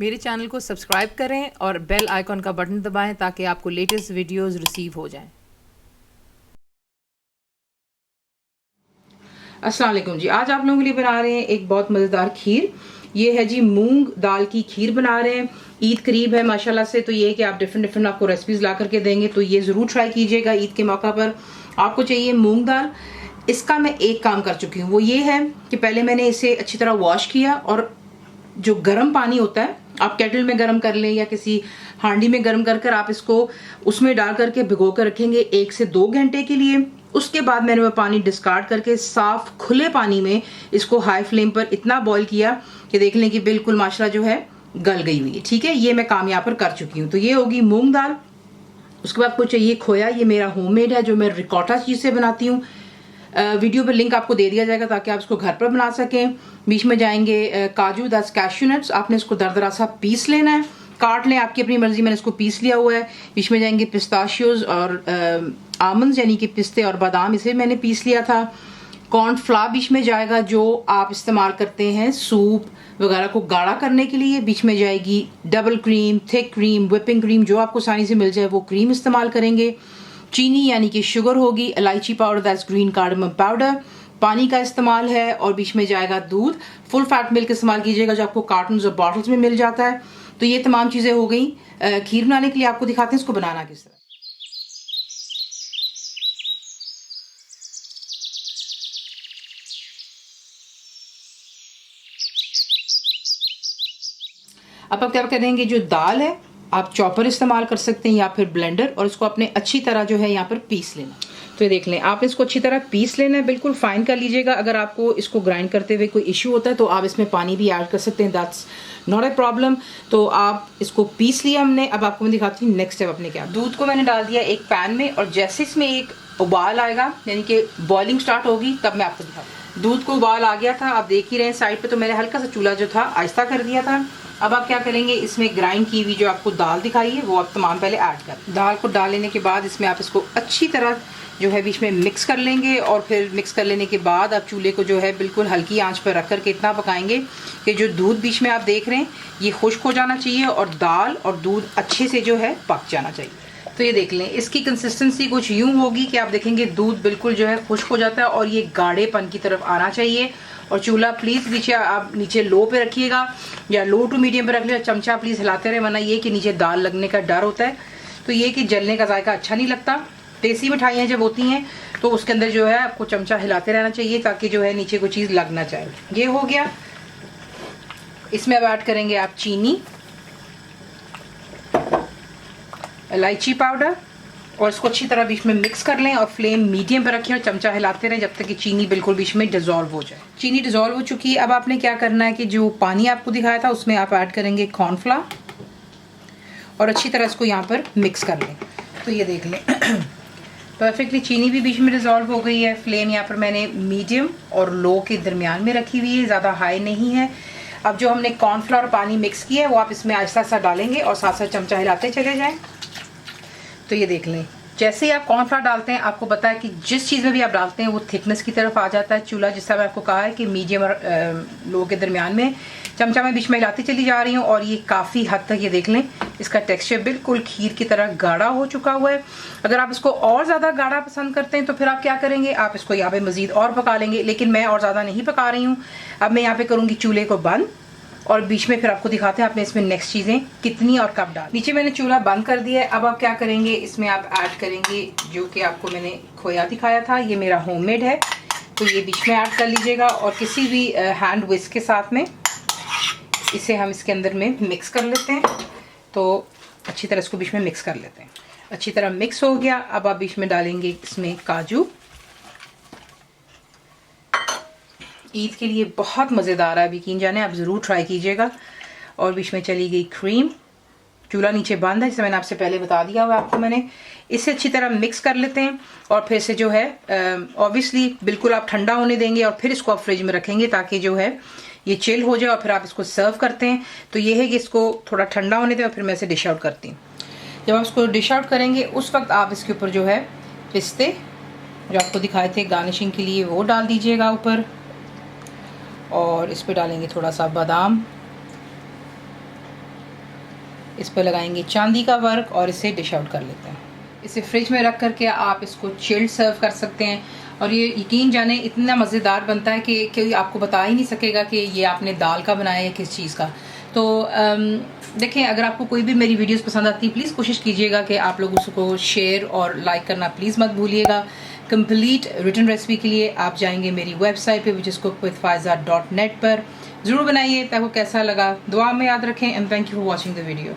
मेरे चैनल को सब्सक्राइब करें और बेल आइकॉन का बटन दबाएं ताकि आपको लेटेस्ट वीडियोस रिसीव हो जाएं। अस्सलाम वालेकुम जी। आज आप लोगों के लिए बना रहे हैं एक बहुत मज़ेदार खीर। ये है जी मूंग दाल की खीर बना रहे हैं। ईद करीब है माशाल्लाह से, तो ये है कि आप डिफरेंट आपको रेसिपीज़ ला करके देंगे, तो ये ज़रूर ट्राई कीजिएगा ईद के मौका पर। आपको चाहिए मूंग दाल। इसका मैं एक काम कर चुकी हूँ, वो ये है कि पहले मैंने इसे अच्छी तरह वॉश किया और जो गर्म पानी होता है आप केटल में गर्म कर लें या किसी हांडी में गर्म कर आप इसको उसमें डाल करके भिगो कर रखेंगे 1 से 2 घंटे के लिए। उसके बाद मैंने वो पानी डिस्कार्ड करके साफ खुले पानी में इसको हाई फ्लेम पर इतना बॉईल किया कि देख लें कि बिल्कुल माशा जो है गल गई हुई है। ठीक है, ये मैं काम यहाँ पर कर चुकी हूँ। तो ये होगी मूंग दाल। उसके बाद आपको चाहिए खोया। ये मेरा होममेड है जो मैं रिकॉटा चीज से बनाती हूँ। वीडियो पर लिंक आपको दे दिया जाएगा ताकि आप इसको घर पर बना सकें। बीच में जाएंगे काजू 10 कैश्यू नट्स, आपने इसको दरदरा सा पीस लेना है, काट लें आपकी अपनी मर्जी, मैंने इसको पीस लिया हुआ है। बीच में जाएंगे पिस्ताशियोज और आमंड्स यानी कि पिस्ते और बादाम, इसे मैंने पीस लिया था। कॉर्नफ्लावर बीच में जाएगा जो आप इस्तेमाल करते हैं सूप वगैरह को गाढ़ा करने के लिए। बीच में जाएगी double cream, thick cream, whipping cream, जो आपको आसानी से मिल जाए वो क्रीम इस्तेमाल करेंगे। चीनी यानी कि शुगर होगी, इलायची powder that's green cardamom powder, पानी का इस्तेमाल है, और बीच में जाएगा दूध। फुल फैट मिल्क इस्तेमाल कीजिएगा जो आपको कार्टन और बॉटल्स में मिल जाता है। तो ये तमाम चीज़ें हो गई। खीर बनाने के लिए आपको दिखाते हैं इसको बनाना किस तरह। अब आप क्या करेंगे, जो दाल है आप चॉपर इस्तेमाल कर सकते हैं या फिर ब्लेंडर, और इसको अपने अच्छी तरह जो है यहाँ पर पीस लेना। तो ये देख लें, आप इसको अच्छी तरह पीस लेना है, बिल्कुल फाइन कर लीजिएगा। अगर आपको इसको ग्राइंड करते हुए कोई इश्यू होता है तो आप इसमें पानी भी ऐड कर सकते हैं, दैट्स नॉट ए प्रॉब्लम। तो आप इसको पीस लिया हमने। अब आपको मैं दिखाती हूँ नेक्स्ट स्टेप अपने क्या। दूध को मैंने डाल दिया एक पैन में, और जैसे इसमें एक उबाल आएगा यानी कि बॉइलिंग स्टार्ट होगी तब मैं आपको दिखाती हूँ। दूध को उबाल आ गया था, आप देख ही रहे हैं साइड पे, तो मैंने हल्का सा चूल्हा जो था आहिस्ता कर दिया था। अब आप क्या करेंगे, इसमें ग्राइंड की हुई जो आपको दाल दिखाई है वो आप तमाम पहले ऐड कर। दाल को डाल लेने के बाद इसमें आप इसको अच्छी तरह जो है बीच में मिक्स कर लेंगे, और फिर मिक्स कर लेने के बाद आप चूल्हे को जो है बिल्कुल हल्की आंच पर रख करके इतना पकाएंगे कि जो दूध बीच में आप देख रहे हैं ये खुश्क हो जाना चाहिए और दाल और दूध अच्छे से जो है पक जाना चाहिए। तो ये देख लें, इसकी कंसिस्टेंसी कुछ यूं होगी कि आप देखेंगे दूध बिल्कुल जो है खुश्क हो जाता है और ये गाढ़ेपन की तरफ आना चाहिए। और चूल्हा प्लीज़ नीचे आप नीचे लो पे रखिएगा या लो टू मीडियम पे रख लिया। चमचा प्लीज़ हिलाते रहे, वरना ये कि नीचे दाल लगने का डर होता है, तो ये कि जलने का जायका अच्छा नहीं लगता। देसी मिठाइयाँ जब होती हैं तो उसके अंदर जो है आपको चमचा हिलाते रहना चाहिए ताकि जो है नीचे कोई चीज़ लग ना जाए। ये हो गया। इसमें अब ऐड करेंगे आप चीनी, इलायची पाउडर, और इसको अच्छी तरह बीच में मिक्स कर लें और फ्लेम मीडियम पर रखें और चमचा हिलाते रहें जब तक कि चीनी बिल्कुल बीच में डिजोल्व हो जाए। चीनी डिजोल्व हो चुकी है। अब आपने क्या करना है कि जो पानी आपको दिखाया था उसमें आप ऐड करेंगे कॉर्नफ्लावर और अच्छी तरह इसको यहाँ पर मिक्स कर लें। तो ये देख लें परफेक्टली चीनी भी बीच में डिजोल्व हो गई है। फ्लेम यहाँ पर मैंने मीडियम और लो के दरमियान में रखी हुई है, ज़्यादा हाई नहीं है। अब जो हमने कॉर्नफ्लावर पानी मिक्स किया है वो आप इसमें आहिस्ता आहिस्ता डालेंगे और साथ साथ चमचा हिलाते चले जाएँ। तो ये देख लें, जैसे ही आप कॉर्नफ्लावर डालते हैं आपको पता है कि जिस चीज़ में भी आप डालते हैं वो थिकनेस की तरफ आ जाता है। चूल्हा जिस तरह आपको कहा है कि मीडियम और लो के दरमियान में, चमचा में बीच में हिलाती चली जा रही हूँ और ये काफ़ी हद तक ये देख लें इसका टेक्सचर बिल्कुल खीर की तरह गाढ़ा हो चुका हुआ है। अगर आप इसको और ज़्यादा गाढ़ा पसंद करते हैं तो फिर आप क्या करेंगे, आप इसको यहाँ पे मज़ीद और पका लेंगे, लेकिन मैं और ज़्यादा नहीं पका रही हूँ। अब मैं यहाँ पे करूँगी चूल्हे को बंद और बीच में फिर आपको दिखाते हैं आपने इसमें नेक्स्ट चीज़ें कितनी और कब डाल। नीचे मैंने चूल्हा बंद कर दिया है। अब आप क्या करेंगे, इसमें आप ऐड करेंगे जो कि आपको मैंने खोया दिखाया था, ये मेरा होममेड है, तो ये बीच में ऐड कर लीजिएगा और किसी भी हैंड विस्क के साथ में इसे हम इसके अंदर में मिक्स कर लेते हैं। तो अच्छी तरह इसको बीच में मिक्स कर लेते हैं। अच्छी तरह मिक्स हो गया। अब आप बीच में डालेंगे इसमें काजू। ईद के लिए बहुत मज़ेदार है, यकीन जाने आप ज़रूर ट्राई कीजिएगा। और बीच में चली गई क्रीम। चूल्हा नीचे बंद है, जैसे मैंने आपसे पहले बता दिया हुआ आपको मैंने। इसे अच्छी तरह मिक्स कर लेते हैं और फिर से जो है ऑब्वियसली बिल्कुल आप ठंडा होने देंगे और फिर इसको आप फ्रिज में रखेंगे ताकि जो है ये चिल हो जाए और फिर आप इसको सर्व करते हैं। तो ये है कि इसको थोड़ा ठंडा होने दें और फिर मैं इसे डिश आउट करती हूँ। जब आप इसको डिश आउट करेंगे उस वक्त आप इसके ऊपर जो है पिस्ते जो आपको दिखाए थे गार्निशिंग के लिए वो डाल दीजिएगा ऊपर, और इस पर डालेंगे थोड़ा सा बादाम इस पर लगाएंगे चांदी का वर्क और इसे डिश आउट कर लेते हैं। इसे फ्रिज में रख करके आप इसको चिल्ड सर्व कर सकते हैं और ये यकीन जाने इतना मज़ेदार बनता है कि कोई आपको बता ही नहीं सकेगा कि ये आपने दाल का बनाया है किस चीज़ का। तो देखें, अगर आपको कोई भी मेरी वीडियोस पसंद आती है प्लीज़ कोशिश कीजिएगा कि आप लोग उसको शेयर और लाइक करना प्लीज़ मत भूलिएगा। कंप्लीट रिटन रेसिपी के लिए आप जाएंगे मेरी वेबसाइट पे विच इज़ cookWithFaiza.net पर। ज़रूर बनाइए। आपको कैसा लगा दुआ में याद रखें and thank you for watching the video.